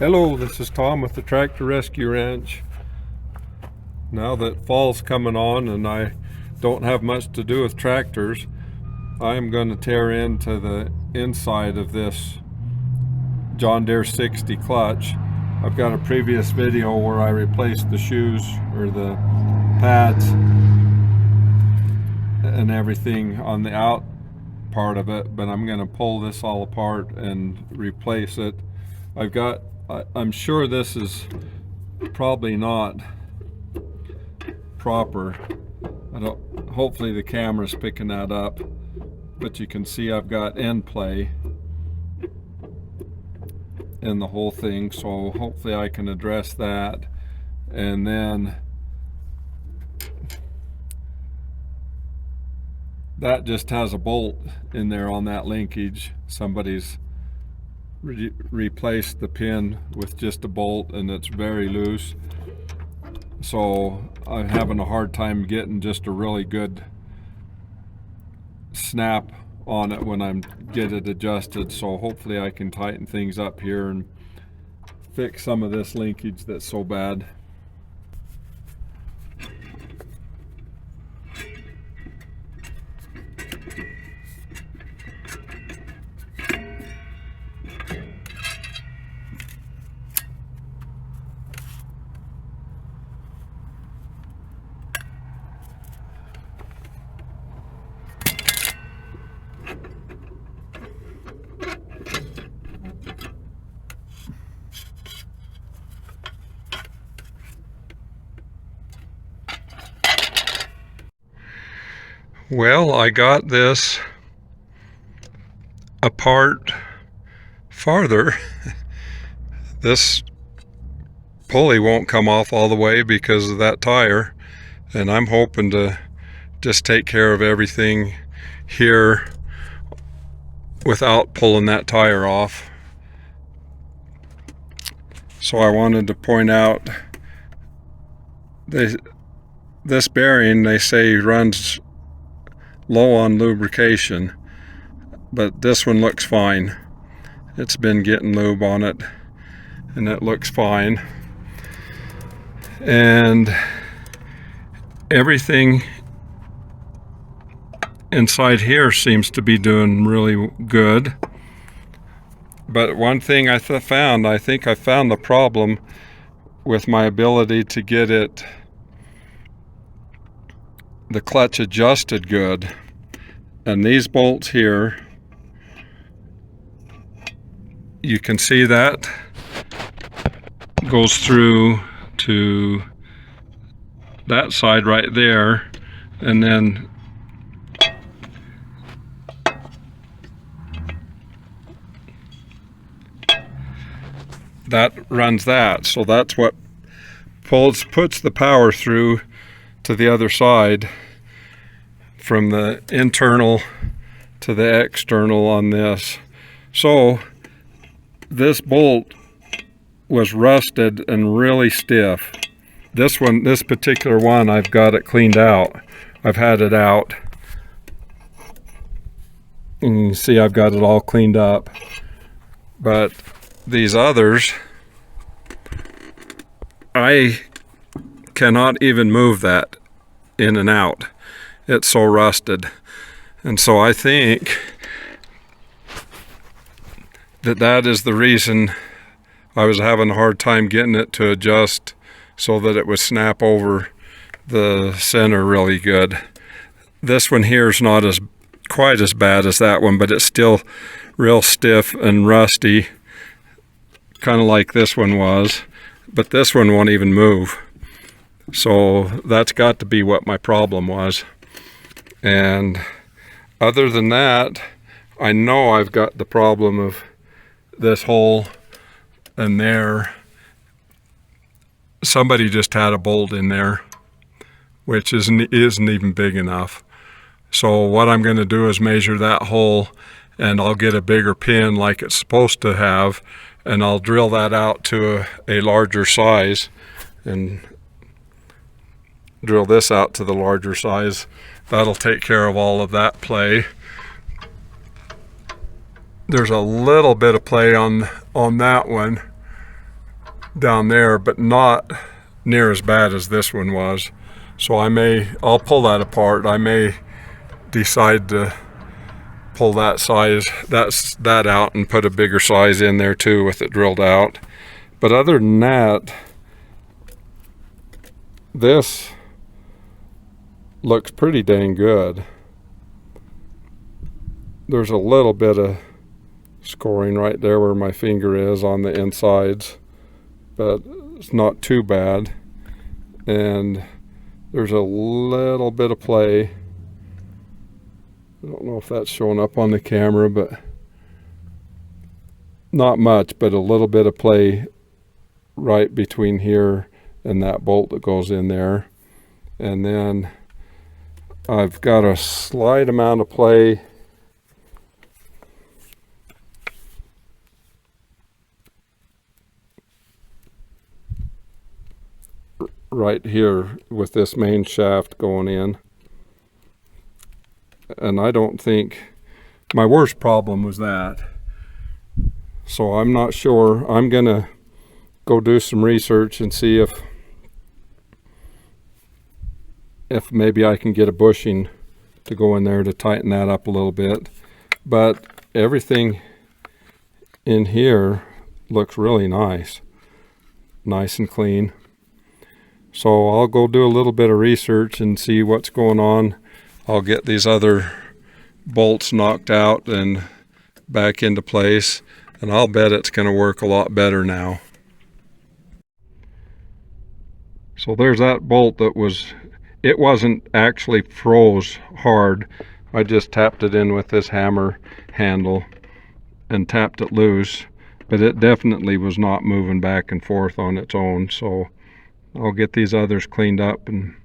Hello, this is Tom with the Tractor Rescue Ranch. Now that fall's coming on and I don't have much to do with tractors, I'm going to tear into the inside of this John Deere 60 clutch. I've got a previous video where I replaced the shoes or the pads and everything on the out part of it, but I'm going to pull this all apart and replace it. I'm sure this is probably not proper. Hopefully the camera's picking that up, but you can see I've got end play in the whole thing, so hopefully I can address that. And then that just has a bolt in there on that linkage. Somebody's replaced the pin with just a bolt and it's very loose, so I'm having a hard time getting just a really good snap on it when I get it adjusted. So hopefully I can tighten things up here and fix some of this linkage that's so bad. Well, I got this apart farther. This pulley won't come off all the way because of that tire, and I'm hoping to just take care of everything here without pulling that tire off. So I wanted to point out this bearing, they say, runs low on lubrication, but this one looks fine. It's been getting lube on it and it looks fine, and everything inside here seems to be doing really good. But one thing I found the problem with my ability to get the clutch adjusted good. And these bolts here, you can see that goes through to that side right there, and then that runs that. So that's what puts the power through to the other side, from the internal to the external on this. So this bolt was rusted and really stiff. This particular one, I've got it cleaned out. I've had it out, and you can see I've got it all cleaned up. But these others, I cannot even move that in and out. It's so rusted. And so I think that is the reason I was having a hard time getting it to adjust so that it would snap over the center really good. This one here is not quite as bad as that one, but it's still real stiff and rusty, kind of like this one was. But this one won't even move. So that's got to be what my problem was. And other than that, I know I've got the problem of this hole and there. Somebody just had a bolt in there, which isn't even big enough. So what I'm going to do is measure that hole, and I'll get a bigger pin like it's supposed to have, and I'll drill that out to a larger size, and drill this out to the larger size. That'll take care of all of that play. There's a little bit of play on that one, down there, but not near as bad as this one was. So I'll pull that apart. I may decide to pull that size, that out, and put a bigger size in there too with it drilled out. But other than that, this looks pretty dang good. There's a little bit of scoring right there where my finger is on the insides, but it's not too bad. And there's a little bit of play. I don't know if that's showing up on the camera, but not much, but a little bit of play right between here and that bolt that goes in there. And then I've got a slight amount of play right here with this main shaft going in. And I don't think my worst problem was that. So I'm not sure. I'm gonna go do some research and see if maybe I can get a bushing to go in there to tighten that up a little bit. But everything in here looks really nice and clean. So I'll go do a little bit of research and see what's going on. I'll get these other bolts knocked out and back into place, and I'll bet it's going to work a lot better now. So there's that bolt that it wasn't actually froze hard. I just tapped it in with this hammer handle and tapped it loose, but it definitely was not moving back and forth on its own. So I'll get these others cleaned up and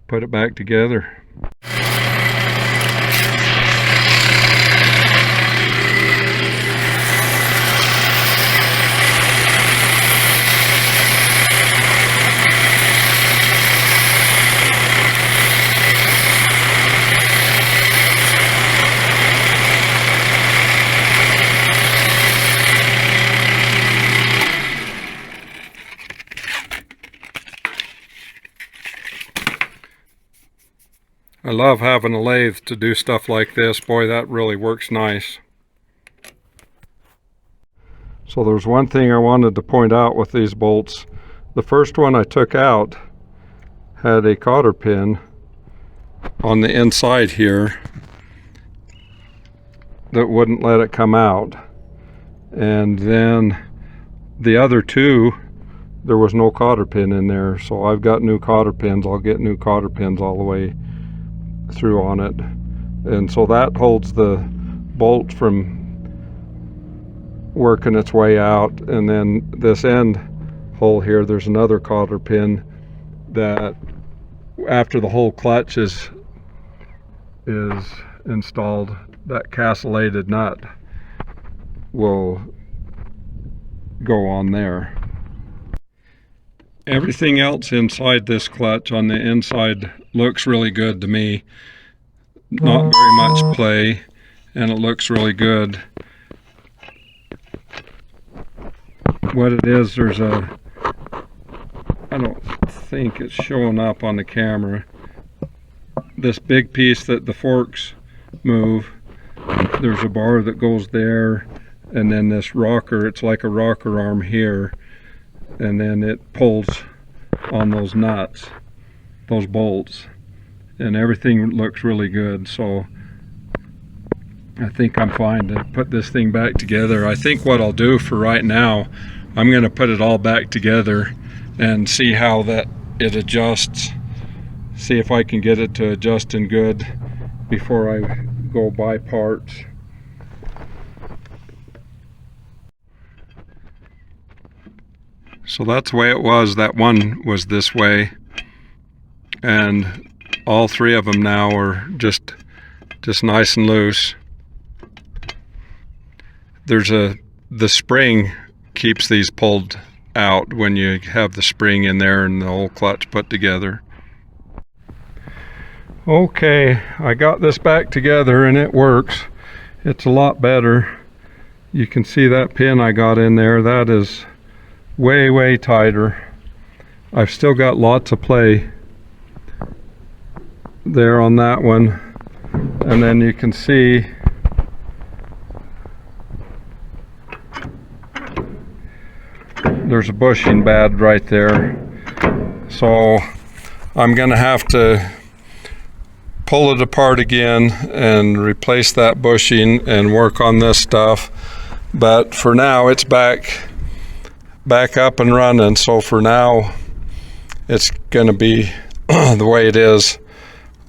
put it back together. I love having a lathe to do stuff like this. Boy, that really works nice. So there's one thing I wanted to point out with these bolts. The first one I took out had a cotter pin on the inside here that wouldn't let it come out. And then the other two, there was no cotter pin in there. So I've got new cotter pins. I'll get new cotter pins all the way through on it, and so that holds the bolt from working its way out. And then this end hole here, there's another cotter pin that after the whole clutch is installed, that castellated nut will go on there. Everything else inside this clutch on the inside looks really good to me. Not very much play, and it looks really good. What it is, I don't think it's showing up on the camera. This big piece that the forks move, there's a bar that goes there, and then this rocker, it's like a rocker arm here, and then it pulls on those nuts, those bolts, and everything looks really good. So I think I'm fine to put this thing back together. I think what I'll do for right now, I'm going to put it all back together and see how it adjusts, see if I can get it to adjust in good before I go buy parts. So that's the way it was. That one was this way, and all three of them now are just nice and loose. The spring keeps these pulled out when you have the spring in there and the whole clutch put together. Okay, I got this back together and it works. It's a lot better. You can see that pin I got in there. That is way tighter. I've still got lots of play there on that one, and then you can see there's a bushing bad right there. So I'm gonna have to pull it apart again and replace that bushing and work on this stuff. But for now it's back up and running, so for now it's gonna be the way it is.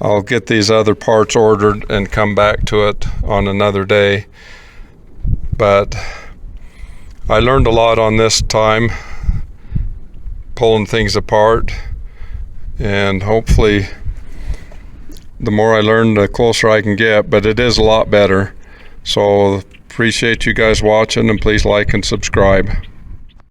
I'll get these other parts ordered and come back to it on another day. But I learned a lot on this time, pulling things apart, and hopefully the more I learn, the closer I can get, but it is a lot better. So appreciate you guys watching, and please like and subscribe.